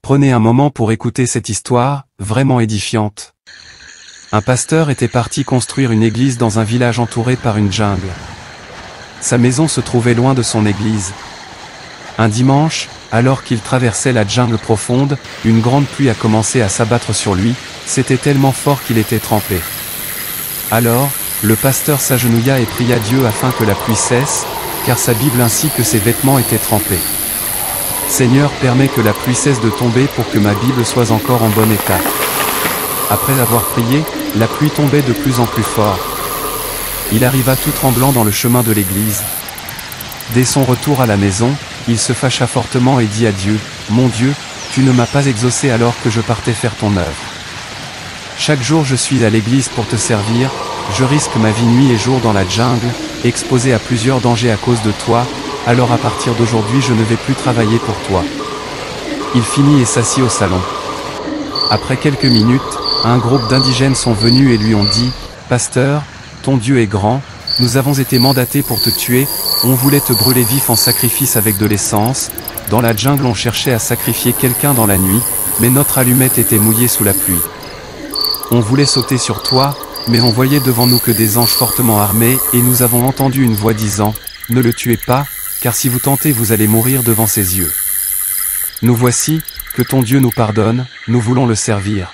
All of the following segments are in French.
Prenez un moment pour écouter cette histoire, vraiment édifiante. Un pasteur était parti construire une église dans un village entouré par une jungle. Sa maison se trouvait loin de son église. Un dimanche, alors qu'il traversait la jungle profonde, une grande pluie a commencé à s'abattre sur lui, c'était tellement fort qu'il était trempé. Alors, le pasteur s'agenouilla et pria Dieu afin que la pluie cesse, car sa Bible ainsi que ses vêtements étaient trempés. Seigneur, permets que la pluie cesse de tomber pour que ma Bible soit encore en bon état. Après avoir prié, la pluie tombait de plus en plus fort. Il arriva tout tremblant dans le chemin de l'église. Dès son retour à la maison, il se fâcha fortement et dit à Dieu, « Mon Dieu, tu ne m'as pas exaucé alors que je partais faire ton œuvre. Chaque jour je suis à l'église pour te servir, je risque ma vie nuit et jour dans la jungle, exposé à plusieurs dangers à cause de toi, alors à partir d'aujourd'hui je ne vais plus travailler pour toi. » Il finit et s'assit au salon. Après quelques minutes, un groupe d'indigènes sont venus et lui ont dit, « Pasteur, ton Dieu est grand, nous avons été mandatés pour te tuer, on voulait te brûler vif en sacrifice avec de l'essence, dans la jungle on cherchait à sacrifier quelqu'un dans la nuit, mais notre allumette était mouillée sous la pluie. On voulait sauter sur toi, mais on voyait devant nous que des anges fortement armés, et nous avons entendu une voix disant, « Ne le tuez pas, car si vous tentez vous allez mourir devant ses yeux. Nous voici, que ton Dieu nous pardonne, nous voulons le servir. »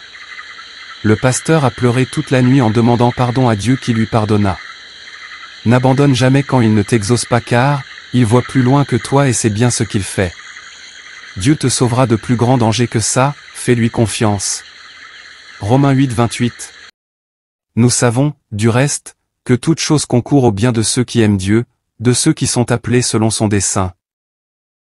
Le pasteur a pleuré toute la nuit en demandant pardon à Dieu qui lui pardonna. N'abandonne jamais quand il ne t'exauce pas car, il voit plus loin que toi et sait bien ce qu'il fait. Dieu te sauvera de plus grands dangers que ça, fais-lui confiance. Romains 8, 28. Nous savons, du reste, que toute chose concourt au bien de ceux qui aiment Dieu, de ceux qui sont appelés selon son dessein.